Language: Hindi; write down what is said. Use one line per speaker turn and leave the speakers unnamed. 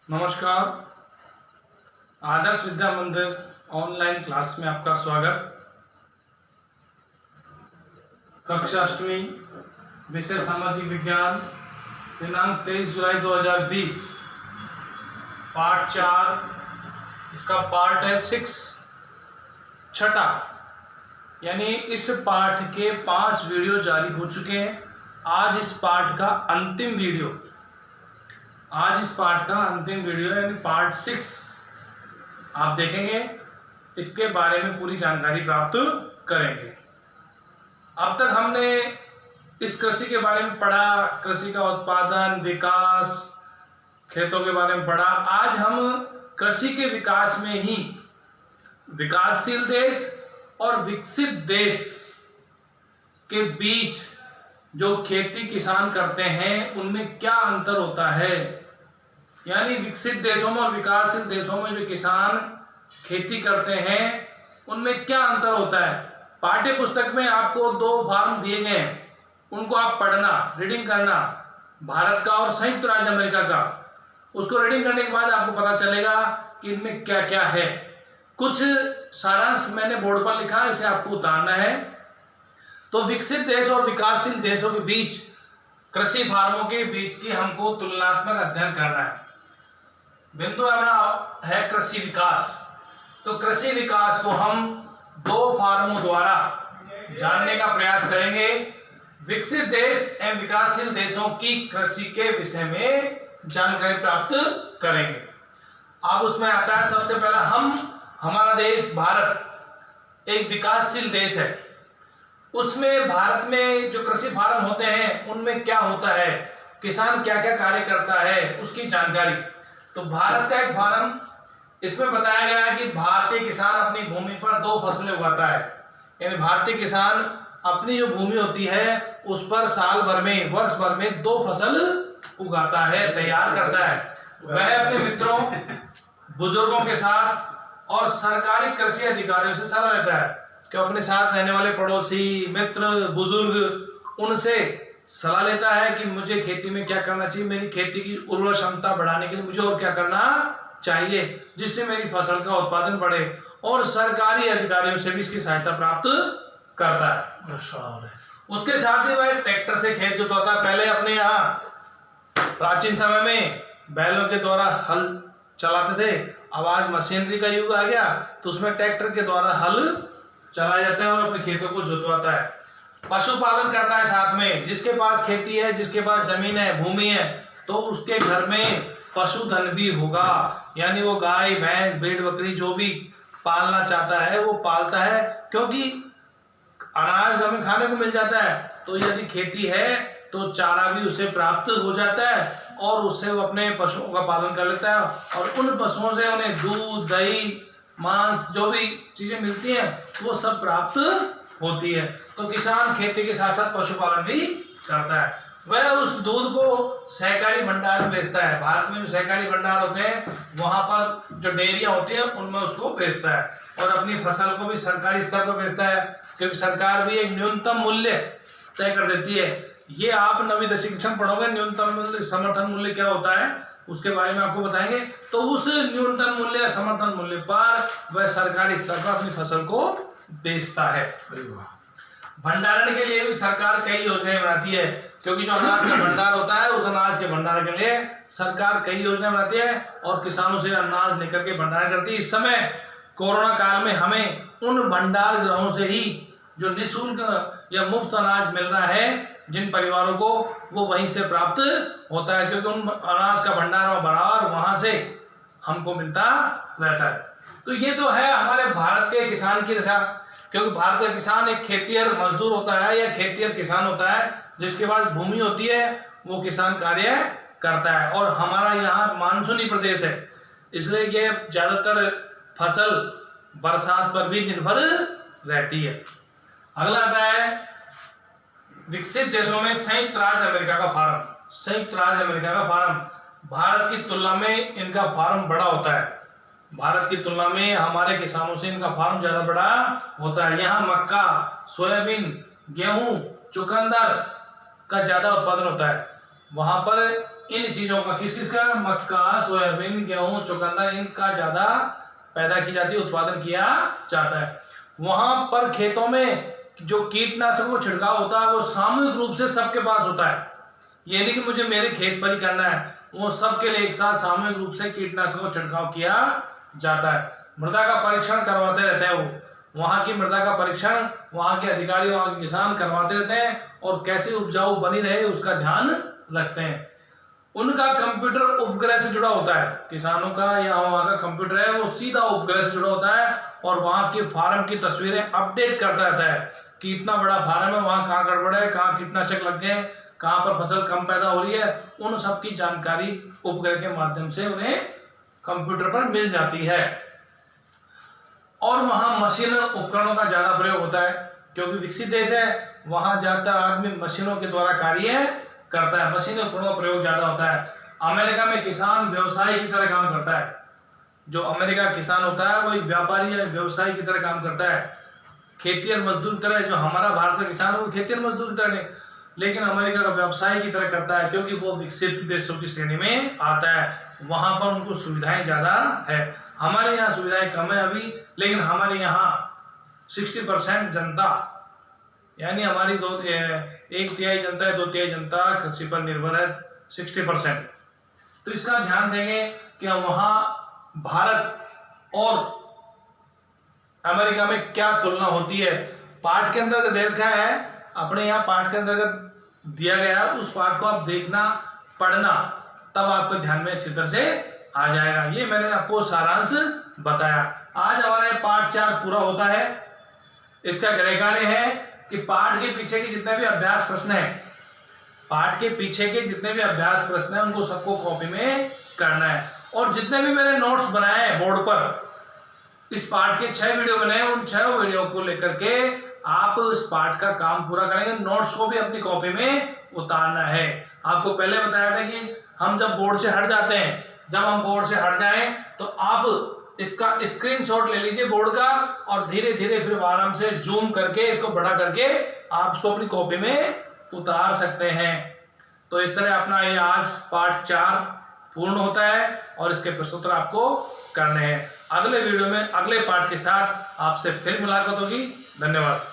नमस्कार। आदर्श विद्या मंदिर ऑनलाइन क्लास में आपका स्वागत। कक्षा अष्टमी, विषय सामाजिक विज्ञान, दिनांक 23 जुलाई 2020, पाठ 4, इसका पार्ट है 6, छठा। यानी इस पाठ के 5 वीडियो जारी हो चुके हैं। आज इस पाठ का अंतिम वीडियो यानी पार्ट 6 आप देखेंगे। इसके बारे में पूरी जानकारी प्राप्त करेंगे। अब तक हमने इस कृषि के बारे में पढ़ा, कृषि का उत्पादन, विकास, खेतों के बारे में पढ़ा। आज हम कृषि के विकास में ही विकासशील देश और विकसित देश के बीच जो खेती किसान करते हैं उनमें क्या अंतर होता है, यानी विकसित देशों में और विकासशील देशों में जो किसान खेती करते हैं उनमें क्या अंतर होता है। पाठ्य पुस्तक में आपको 2 फॉर्म दिए गए हैं, उनको आप पढ़ना, रीडिंग करना, भारत का और संयुक्त राज्य अमेरिका का। उसको रीडिंग करने के बाद आपको पता चलेगा कि इनमें क्या क्या है। कुछ सारांश मैंने बोर्ड पर लिखा, इसे आपको उतारना है। तो विकसित देश और विकासशील देशों के बीच, कृषि फार्मों के बीच की हमको तुलनात्मक अध्ययन करना है। बिंदु हमारा है कृषि विकास। तो कृषि विकास को हम 2 फॉर्मों द्वारा जानने का प्रयास करेंगे। विकसित देश एवं विकासशील देशों की कृषि के विषय में जानकारी प्राप्त करेंगे। अब उसमें आता है सबसे पहला, हमारा देश भारत एक विकासशील देश है। उसमें भारत में जो कृषि फार्म होते हैं उनमें क्या होता है, किसान क्या क्या कार्य करता है, उसकी जानकारी। तो भारत का एक फार्म, इसमें बताया गया है कि भारतीय किसान अपनी भूमि पर 2 फसलें उगाता है। यानी भारतीय किसान अपनी जो भूमि होती है उस पर साल भर में, वर्ष भर में 2 फसल उगाता है, तैयार करता है। वह अपने मित्रों, बुजुर्गों के साथ और सरकारी कृषि अधिकारियों से सलाह लेता है कि अपने साथ रहने वाले पड़ोसी, मित्र, बुजुर्ग, उनसे सलाह लेता है कि मुझे खेती में क्या करना चाहिए, मेरी खेती की उर्वरक क्षमता बढ़ाने के लिए मुझे और क्या करना चाहिए जिससे मेरी फसल का उत्पादन बढ़े, और सरकारी अधिकारियों से भी इसकी सहायता प्राप्त करता है। उसके साथ ही वह ट्रैक्टर से खेत जोतवाता है। पहले अपने यहाँ प्राचीन समय में बैलों के द्वारा हल चलाते थे, अब आज मशीनरी का युग आ गया तो उसमें ट्रैक्टर के द्वारा हल चलाया जाता है और अपने खेतों को जोतवाता है। पशुपालन करता है साथ में, जिसके पास खेती है, जिसके पास जमीन है, भूमि है, तो उसके घर में पशुधन भी होगा। यानी वो गाय, भैंस, भेड़, बकरी जो भी पालना चाहता है वो पालता है, क्योंकि अनाज हमें खाने को मिल जाता है। तो यदि खेती है तो चारा भी उसे प्राप्त हो जाता है और उससे वो अपने पशुओं का पालन कर लेता है, और उन पशुओं से उन्हें दूध, दही, मांस, जो भी चीजें मिलती हैं वो सब प्राप्त होती है। तो किसान खेती के साथ साथ पशुपालन भी करता है। वह उस दूध को सहकारी भंडार में बेचता है। भारत में जो सहकारी भंडार होते हैं वहां पर जो डेयरियां होती है उनमें उसको बेचता है, और अपनी फसल को भी सरकारी स्तर पर बेचता है, क्योंकि सरकार भी एक न्यूनतम मूल्य तय कर देती है। ये आप 9वीं 10वीं कक्षा में पढ़ोगे, न्यूनतम मूल्य, समर्थन मूल्य क्या होता है उसके बारे में आपको बताएंगे। तो उस न्यूनतम मूल्य, समर्थन मूल्य पर वह सरकारी स्तर पर अपनी फसल को बेचता है। भंडारण के लिए भी सरकार कई योजनाएं बनाती है, क्योंकि जो अनाज का भंडार होता है उस अनाज के भंडारण के लिए सरकार कई योजनाएं बनाती है और किसानों से अनाज लेकर के भंडारण करती है। इस समय कोरोना काल में हमें उन भंडार गृहों से ही जो निःशुल्क या मुफ्त अनाज मिल रहा है जिन परिवारों को, वो वहीं से प्राप्त होता है, क्योंकि उन अनाज का भंडार में बराबर वहां से हमको मिलता रहता है। तो ये तो है हमारे भारत के किसान की दशा, क्योंकि भारत का किसान एक खेतिहर मजदूर होता है या खेतिहर किसान होता है, जिसके पास भूमि होती है वो किसान कार्य करता है। और हमारा यहाँ मानसूनी प्रदेश है, इसलिए ये ज्यादातर फसल बरसात पर भी निर्भर रहती है। अगला आता है विकसित देशों में संयुक्त राज्य अमेरिका का फार्म। संयुक्त राज्य अमेरिका का फार्म भारत की तुलना में इनका फार्म बड़ा होता है। भारत की तुलना में हमारे किसानों से इनका फार्म ज्यादा बड़ा होता है। यहाँ मक्का, सोयाबीन, गेहूं, चुकंदर का ज्यादा उत्पादन होता है। वहां पर इन चीजों का, किस किस का, मक्का, सोयाबीन, गेहूं, चुकंदर, इनका ज्यादा पैदा की जाती है, उत्पादन किया जाता है। वहां पर खेतों में जो कीटनाशक को छिड़काव होता है वो सामूहिक रूप से सबके पास होता है। ये नहीं कि मुझे मेरे खेत पर ही करना है, वो सबके लिए एक साथ सामूहिक रूप से कीटनाशक को छिड़काव किया जाता है। मृदा का परीक्षण करवाते रहते हैं वो, वहाँ की मृदा का परीक्षण वहाँ के अधिकारी, वहाँ के किसान करवाते रहते हैं और कैसे उपजाऊ बनी रहे उसका ध्यान रखते हैं। उनका कंप्यूटर उपग्रह से जुड़ा होता है, किसानों का या वहाँ का कंप्यूटर है वो सीधा उपग्रह से जुड़ा होता है और वहाँ के फार्म की तस्वीरें अपडेट करता रहता है कि इतना बड़ा फार्म है, वहाँ कहाँ गड़बड़ है, कहाँ कीटनाशक लग गए, कहाँ पर फसल कम पैदा हो रही है, उन सब की जानकारी उपग्रह के माध्यम से उन्हें कंप्यूटर पर मिल जाती है। और वहाँ मशीन उपकरणों का ज्यादा प्रयोग होता है, क्योंकि विकसित देश है, वहाँ ज्यादातर आदमी मशीनों के द्वारा कार्य करता है, मशीन उपकरणों का प्रयोग ज्यादा होता है। अमेरिका में किसान व्यवसायी की तरह काम करता है, जो अमेरिका किसान होता है वो एक व्यापारी या व्यवसायी की तरह काम करता है, खेती और मजदूर की तरह। जो हमारा भारत का किसान है वो खेती और मजदूर की तरह नहीं, लेकिन अमेरिका का व्यवसाय की तरह करता है, क्योंकि वो विकसित देशों की श्रेणी में आता है, वहां पर उनको सुविधाएं ज्यादा है। हमारे यहाँ सुविधाएं कम है अभी, लेकिन हमारे यहाँ 60% जनता, यानी हमारी 1/3 जनता है, 2/3 जनता कृषि पर निर्भर है, 60%। तो इसका ध्यान देंगे कि वहाँ भारत और अमेरिका में क्या तुलना होती है। पाठ के अंतर्गत दे रखा है, अपने यहाँ पाठ के अंतर्गत दिया गया है, उस पाठ को आप देखना, पढ़ना, तब आपको ध्यान में अच्छी तरह से आ जाएगा। ये मैंने आपको सारांश बताया। आज हमारे पाठ 4 पूरा होता है। इसका गृह कार्य है कि पाठ के पीछे के जितने भी अभ्यास प्रश्न है, पाठ के पीछे के जितने भी अभ्यास प्रश्न है उनको सबको कॉपी में करना है। और जितने भी मैंने नोट्स बनाए हैं बोर्ड पर, इस पाठ के 6 वीडियो बने हैं, उन 6 वीडियो को लेकर के आप इस पाठ का काम पूरा करेंगे। नोट्स को भी अपनी कॉपी में उतारना है। आपको पहले बताया था कि हम जब बोर्ड से हट जाते हैं, जब हम बोर्ड से हट जाएं तो आप इसका स्क्रीनशॉट ले लीजिए बोर्ड का और धीरे धीरे फिर आराम से जूम करके इसको बड़ा करके आप इसको अपनी कॉपी में उतार सकते हैं। तो इस तरह अपना ये आज पाठ 4 पूर्ण होता है और इसके प्रश्नोत्तर आपको करने हैं। अगले वीडियो में अगले पाठ के साथ आपसे फिर मुलाकात होगी। धन्यवाद।